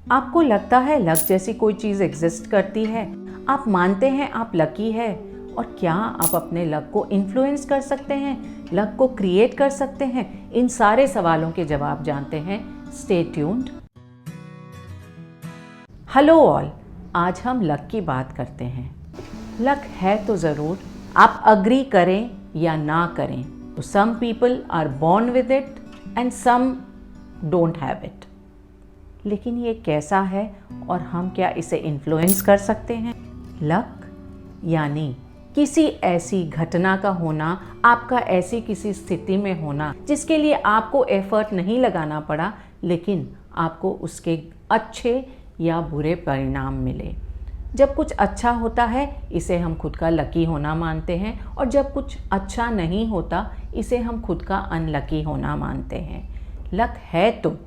आपको लगता है लक जैसी कोई चीज़ एग्जिस्ट करती है? आप मानते हैं आप लकी है? और क्या आप अपने लक को इन्फ्लुएंस कर सकते हैं, लक को क्रिएट कर सकते हैं? इन सारे सवालों के जवाब जानते हैं। Stay tuned. हेलो ऑल, आज हम लक की बात करते हैं। लक है तो ज़रूर, आप अग्री करें या ना करें। तो some people are born with it and some don't have it. लेकिन ये कैसा है और हम क्या इसे इन्फ्लुएंस कर सकते हैं? लक यानी किसी ऐसी घटना का होना, आपका ऐसी किसी स्थिति में होना जिसके लिए आपको एफर्ट नहीं लगाना पड़ा, लेकिन आपको उसके अच्छे या बुरे परिणाम मिले। जब कुछ अच्छा होता है इसे हम खुद का लकी होना मानते हैं, और जब कुछ अच्छा नहीं होता इसे हम खुद का अनलकी होना मानते हैं। लक है तो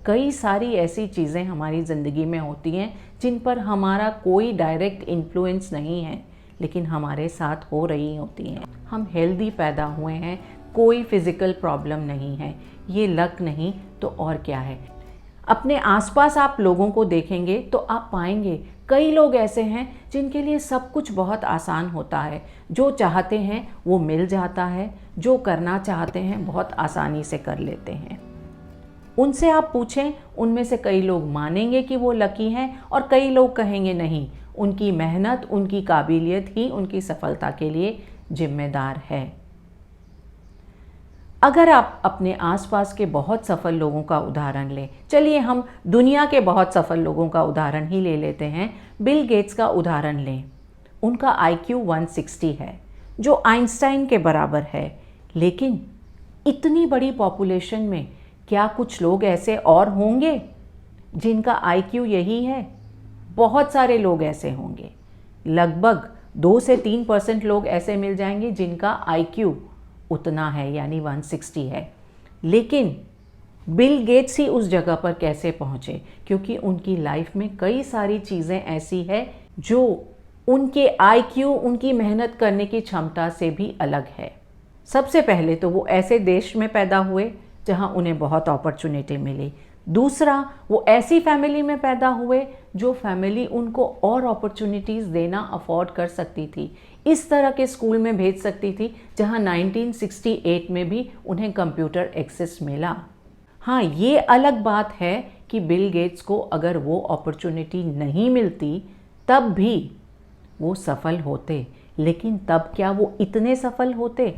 कई सारी ऐसी चीज़ें हमारी ज़िंदगी में होती हैं जिन पर हमारा कोई डायरेक्ट इन्फ्लुएंस नहीं है, लेकिन हमारे साथ हो रही होती हैं। हम हेल्दी पैदा हुए हैं, कोई फिज़िकल प्रॉब्लम नहीं है, ये लक नहीं तो और क्या है। अपने आसपास आप लोगों को देखेंगे तो आप पाएंगे कई लोग ऐसे हैं जिनके लिए सब कुछ बहुत आसान होता है। जो चाहते हैं वो मिल जाता है, जो करना चाहते हैं बहुत आसानी से कर लेते हैं। उनसे आप पूछें, उनमें से कई लोग मानेंगे कि वो लकी हैं और कई लोग कहेंगे नहीं, उनकी मेहनत, उनकी काबिलियत ही उनकी सफलता के लिए जिम्मेदार है। अगर आप अपने आसपास के बहुत सफल लोगों का उदाहरण लें, चलिए हम दुनिया के बहुत सफल लोगों का उदाहरण ही ले लेते हैं। बिल गेट्स का उदाहरण लें। उनका IQ 160 है, जो आइंस्टाइन के बराबर है। लेकिन इतनी बड़ी पॉपुलेशन में क्या कुछ लोग ऐसे और होंगे जिनका IQ यही है? बहुत सारे लोग ऐसे होंगे। लगभग 2 से 3% लोग ऐसे मिल जाएंगे जिनका IQ उतना है, यानी 160 है। लेकिन बिल गेट्स ही उस जगह पर कैसे पहुँचे? क्योंकि उनकी लाइफ में कई सारी चीज़ें ऐसी है जो उनके IQ, उनकी मेहनत करने की क्षमता से भी अलग है। सबसे पहले तो वो ऐसे देश में पैदा हुए जहाँ उन्हें बहुत अपॉर्चुनिटी मिली। दूसरा, वो ऐसी फैमिली में पैदा हुए जो फैमिली उनको और अपॉर्चुनिटीज़ देना अफोर्ड कर सकती थी। इस तरह के स्कूल में भेज सकती थी जहां 1968 में भी उन्हें कंप्यूटर एक्सेस मिला। हाँ, ये अलग बात है कि बिल गेट्स को अगर वो अपॉर्चुनिटी नहीं मिलती तब भी वो सफल होते। लेकिन तब क्या वो इतने सफल होते?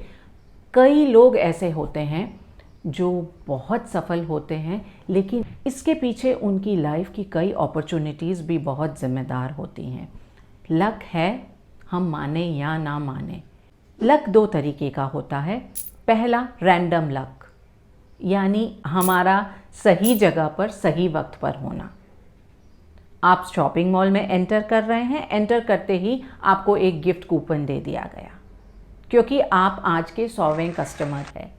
कई लोग ऐसे होते हैं जो बहुत सफल होते हैं, लेकिन इसके पीछे उनकी लाइफ की कई अपॉर्चुनिटीज़ भी बहुत ज़िम्मेदार होती हैं। लक है, हम माने या ना माने। लक 2 तरीके का होता है। पहला, रैंडम लक, यानी हमारा सही जगह पर सही वक्त पर होना। आप शॉपिंग मॉल में एंटर कर रहे हैं, एंटर करते ही आपको एक गिफ्ट कूपन दे दिया गया क्योंकि आप आज के 100वें कस्टमर हैं।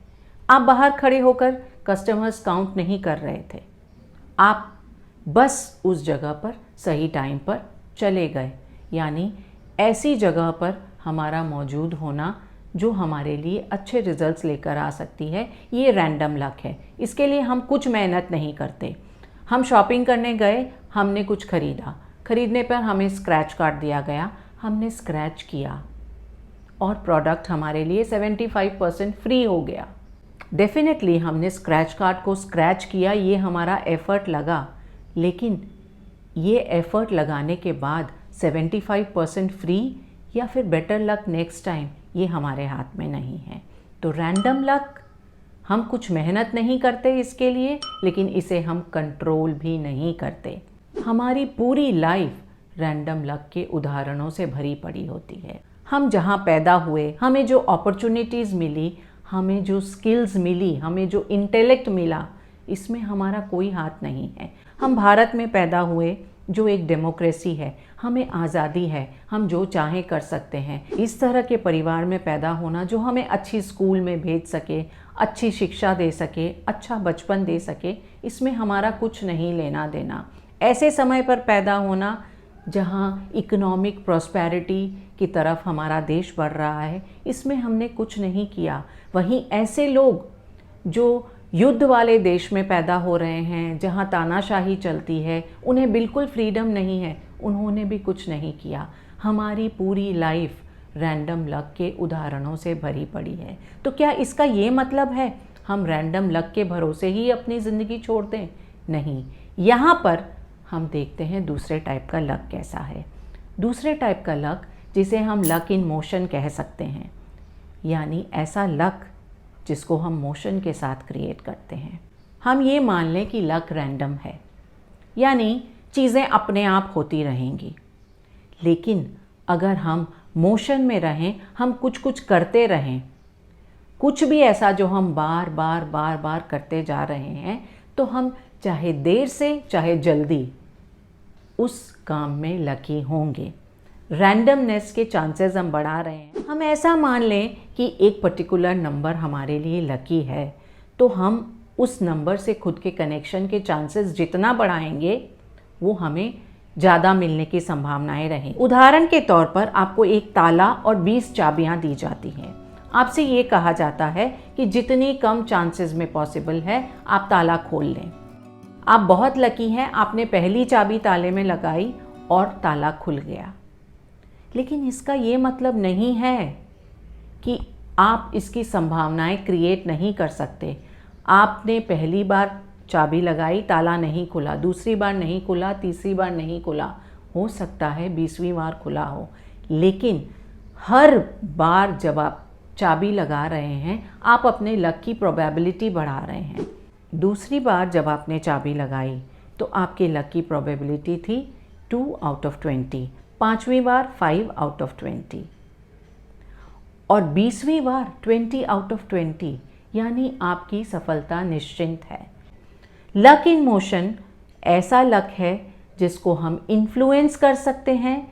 आप बाहर खड़े होकर कस्टमर्स काउंट नहीं कर रहे थे, आप बस उस जगह पर सही टाइम पर चले गए। यानी ऐसी जगह पर हमारा मौजूद होना जो हमारे लिए अच्छे रिजल्ट्स लेकर आ सकती है, ये रैंडम लक है। इसके लिए हम कुछ मेहनत नहीं करते। हम शॉपिंग करने गए, हमने कुछ खरीदा, खरीदने पर हमें स्क्रैच कार्ड दिया गया, हमने स्क्रैच किया और प्रोडक्ट हमारे लिए 75% फ्री हो गया। डेफिनेटली हमने स्क्रैच कार्ड को स्क्रैच किया, ये हमारा एफ़र्ट लगा, लेकिन ये एफ़र्ट लगाने के बाद 75% फ्री या फिर बेटर लक नेक्स्ट टाइम, ये हमारे हाथ में नहीं है। तो रैंडम लक, हम कुछ मेहनत नहीं करते इसके लिए, लेकिन इसे हम कंट्रोल भी नहीं करते। हमारी पूरी लाइफ रैंडम लक के उदाहरणों से भरी पड़ी होती है। हम जहाँ पैदा हुए, हमें जो अपॉर्चुनिटीज़ मिली, हमें जो स्किल्स मिली, हमें जो इंटेलेक्ट मिला, इसमें हमारा कोई हाथ नहीं है। हम भारत में पैदा हुए जो एक डेमोक्रेसी है, हमें आज़ादी है, हम जो चाहें कर सकते हैं। इस तरह के परिवार में पैदा होना जो हमें अच्छी स्कूल में भेज सके, अच्छी शिक्षा दे सके, अच्छा बचपन दे सके, इसमें हमारा कुछ नहीं लेना देना। ऐसे समय पर पैदा होना जहाँ इकोनॉमिक प्रॉस्पेरिटी की तरफ हमारा देश बढ़ रहा है, इसमें हमने कुछ नहीं किया। वहीं ऐसे लोग जो युद्ध वाले देश में पैदा हो रहे हैं, जहाँ तानाशाही चलती है, उन्हें बिल्कुल फ्रीडम नहीं है, उन्होंने भी कुछ नहीं किया। हमारी पूरी लाइफ रैंडम लक के उदाहरणों से भरी पड़ी है। तो क्या इसका ये मतलब है हम रैंडम लक के भरोसे ही अपनी ज़िंदगी छोड़ दें? नहीं, यहाँ पर हम देखते हैं दूसरे टाइप का लक कैसा है। दूसरे टाइप का लक जिसे हम लक इन मोशन कह सकते हैं, यानी ऐसा लक जिसको हम मोशन के साथ क्रिएट करते हैं। हम ये मान लें कि लक रैंडम है, यानी चीज़ें अपने आप होती रहेंगी। लेकिन अगर हम मोशन में रहें, हम कुछ कुछ करते रहें, कुछ भी ऐसा जो हम बार बार करते जा रहे हैं, तो हम चाहे देर से चाहे जल्दी उस काम में लकी होंगे। रैंडमनेस के चांसेस हम बढ़ा रहे हैं। हम ऐसा मान लें कि एक पर्टिकुलर नंबर हमारे लिए लकी है, तो हम उस नंबर से खुद के कनेक्शन के चांसेस जितना बढ़ाएंगे, वो हमें ज़्यादा मिलने की संभावनाएं रहें। उदाहरण के तौर पर आपको एक ताला और 20 चाबियां दी जाती हैं। आपसे ये कहा जाता है कि जितनी कम चांसेस में पॉसिबल है आप ताला खोल लें। आप बहुत लकी हैं, आपने पहली चाबी ताले में लगाई और ताला खुल गया। लेकिन इसका ये मतलब नहीं है कि आप इसकी संभावनाएं क्रिएट नहीं कर सकते। आपने पहली बार चाबी लगाई, ताला नहीं खुला, दूसरी बार नहीं खुला, तीसरी बार नहीं खुला, हो सकता है 20वीं बार खुला हो। लेकिन हर बार जब आप चाबी लगा रहे हैं, आप अपने लक की प्रोबेबिलिटी बढ़ा रहे हैं। दूसरी बार जब आपने चाबी लगाई तो आपके लक की प्रोबेबिलिटी थी 2 आउट ऑफ 20, 5वीं बार 5 आउट ऑफ 20 और 20वीं बार 20 आउट ऑफ 20, यानी आपकी सफलता निश्चित है। लक इन मोशन ऐसा लक है जिसको हम इन्फ्लुएंस कर सकते हैं।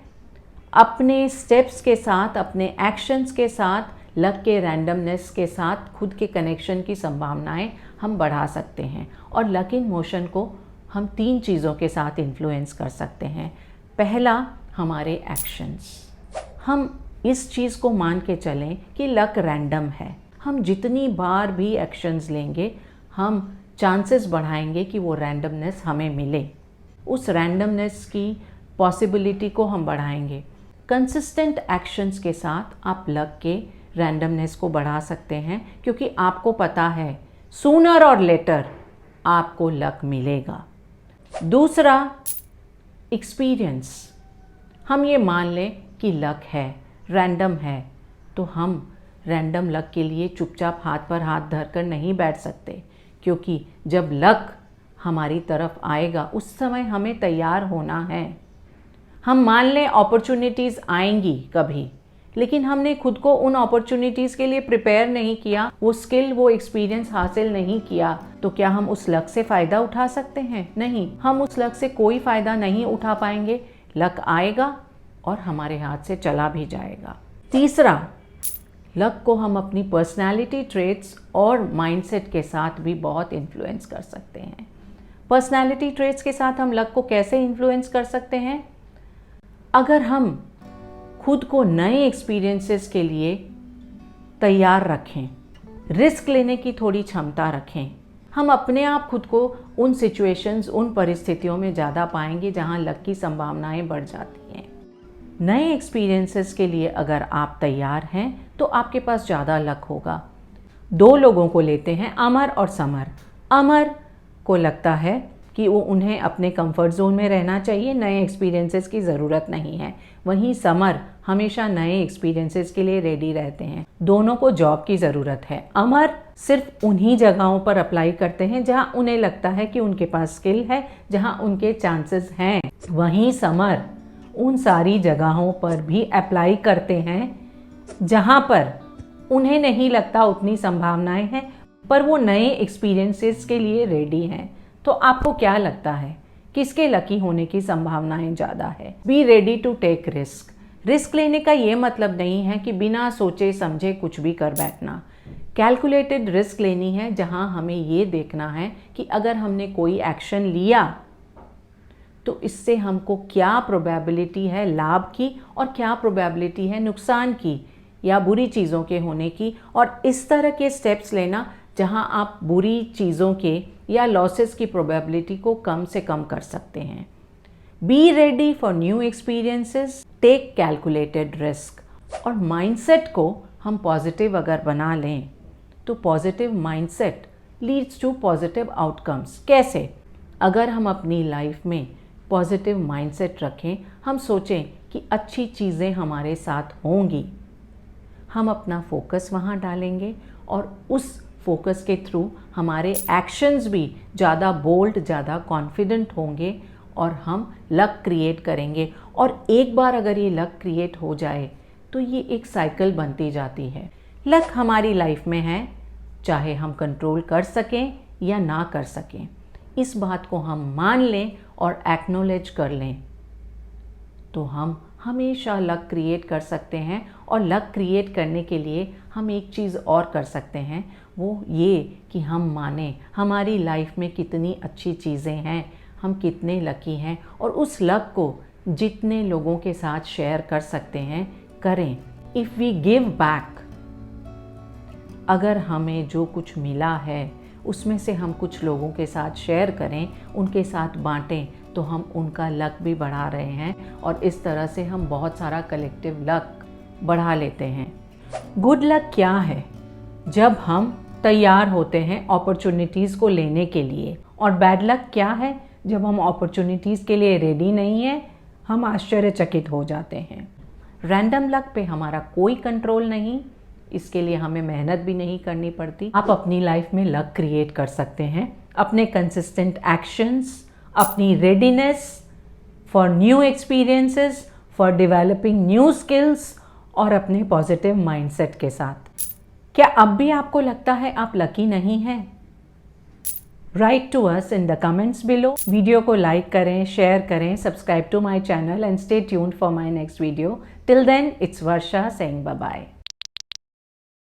अपने स्टेप्स के साथ, अपने एक्शंस के साथ, लक के रैंडमनेस के साथ खुद के कनेक्शन की संभावनाएं हम बढ़ा सकते हैं। और लक इन मोशन को हम 3 चीज़ों के साथ इन्फ्लुएंस कर सकते हैं। पहला, हमारे एक्शंस। हम इस चीज़ को मान के चलें कि लक रैंडम है। हम जितनी बार भी एक्शंस लेंगे, हम चांसेस बढ़ाएंगे कि वो रैंडमनेस हमें मिले। उस रैंडमनेस की पॉसिबिलिटी को हम बढ़ाएंगे। कंसिस्टेंट एक्शंस के साथ आप लक के रैंडमनेस को बढ़ा सकते हैं, क्योंकि आपको पता है सूनर और लेटर आपको लक मिलेगा। दूसरा, एक्सपीरियंस। हम ये मान लें कि लक है, रैंडम है, तो हम रैंडम लक के लिए चुपचाप हाथ पर हाथ धरकर नहीं बैठ सकते, क्योंकि जब लक हमारी तरफ आएगा उस समय हमें तैयार होना है। हम मान लें अपॉर्चुनिटीज़ आएंगी कभी, लेकिन हमने खुद को उन अपॉर्चुनिटीज़ के लिए प्रिपेयर नहीं किया, वो स्किल, वो एक्सपीरियंस हासिल नहीं किया, तो क्या हम उस लक से फ़ायदा उठा सकते हैं? नहीं, हम उस लक से कोई फ़ायदा नहीं उठा पाएंगे। लक आएगा और हमारे हाथ से चला भी जाएगा। तीसरा, लक को हम अपनी पर्सनैलिटी ट्रेट्स और माइंडसेट के साथ भी बहुत इन्फ्लुएंस कर सकते हैं। पर्सनैलिटी ट्रेट्स के साथ हम लक को कैसे इन्फ्लुएंस कर सकते हैं? अगर हम खुद को नए एक्सपीरियंसेस के लिए तैयार रखें, रिस्क लेने की थोड़ी क्षमता रखें, हम अपने आप खुद को उन सिचुएशंस, उन परिस्थितियों में ज़्यादा पाएंगे जहां लक की संभावनाएं बढ़ जाती हैं। नए एक्सपीरियंसेस के लिए अगर आप तैयार हैं तो आपके पास ज़्यादा लक होगा। 2 लोगों को लेते हैं, अमर और समर। अमर को लगता है कि वो उन्हें अपने कंफर्ट जोन में रहना चाहिए, नए एक्सपीरियंसेस की ज़रूरत नहीं है। वहीं समर हमेशा नए एक्सपीरियंसेस के लिए रेडी रहते हैं। दोनों को जॉब की ज़रूरत है। अमर सिर्फ उन्हीं जगहों पर अप्लाई करते हैं जहां उन्हें लगता है कि उनके पास स्किल है, जहां उनके चांसेस हैं। वहीं समर उन सारी जगहों पर भी अप्लाई करते हैं जहां पर उन्हें नहीं लगता उतनी संभावनाएं हैं, पर वो नए एक्सपीरियंसेस के लिए रेडी हैं। तो आपको क्या लगता है किसके लकी होने की संभावनाएं ज़्यादा है? Be ready to take risk. Risk लेने का ये मतलब नहीं है कि बिना सोचे समझे कुछ भी कर बैठना। कैलकुलेटेड रिस्क लेनी है जहां हमें ये देखना है कि अगर हमने कोई एक्शन लिया तो इससे हमको क्या प्रोबेबिलिटी है लाभ की और क्या प्रोबेबिलिटी है नुकसान की या बुरी चीज़ों के होने की, और इस तरह के स्टेप्स लेना जहां आप बुरी चीज़ों के या लॉसेस की प्रोबेबिलिटी को कम से कम कर सकते हैं। Be ready for new experiences, take calculated risk. और माइंडसेट को हम पॉजिटिव अगर बना लें तो positive mindset leads to positive outcomes. कैसे? अगर हम अपनी लाइफ में पॉजिटिव माइंडसेट रखें, हम सोचें कि अच्छी चीज़ें हमारे साथ होंगी, हम अपना फोकस वहाँ डालेंगे और उस फोकस के थ्रू हमारे एक्शंस भी ज़्यादा बोल्ड, ज़्यादा कॉन्फिडेंट होंगे और हम लक क्रिएट करेंगे। और एक बार अगर ये लक क्रिएट हो जाए तो ये एक साइकिल बनती जाती है। लक हमारी लाइफ में है, चाहे हम कंट्रोल कर सकें या ना कर सकें। इस बात को हम मान लें और एक्नॉलेज कर लें तो हम हमेशा लक क्रिएट कर सकते हैं। और लक क्रिएट करने के लिए हम एक चीज़ और कर सकते हैं, वो ये कि हम माने हमारी लाइफ में कितनी अच्छी चीज़ें हैं, हम कितने लकी हैं, और उस लक को जितने लोगों के साथ शेयर कर सकते हैं करें। इफ़ वी गिव बैक, अगर हमें जो कुछ मिला है उसमें से हम कुछ लोगों के साथ शेयर करें, उनके साथ बांटें, तो हम उनका लक भी बढ़ा रहे हैं और इस तरह से हम बहुत सारा कलेक्टिव लक बढ़ा लेते हैं। गुड लक क्या है? जब हम तैयार होते हैं अपॉर्चुनिटीज़ को लेने के लिए। और बैड लक क्या है? जब हम अपॉर्चुनिटीज़ के लिए रेडी नहीं हैं, हम आश्चर्यचकित हो जाते हैं। रैंडम लक पे हमारा कोई कंट्रोल नहीं, इसके लिए हमें मेहनत भी नहीं करनी पड़ती। आप अपनी लाइफ में लक क्रिएट कर सकते हैं अपने कंसिस्टेंट एक्शंस, अपनी readiness for new experiences, for developing new skills और अपने पॉजिटिव माइंडसेट के साथ। क्या अब भी आपको लगता है आप लकी नहीं हैं? Write to us in the comments below. Video को लाइक करें, शेयर करें, subscribe to my channel and stay tuned for my next video. Till then, it's Varsha saying bye bye.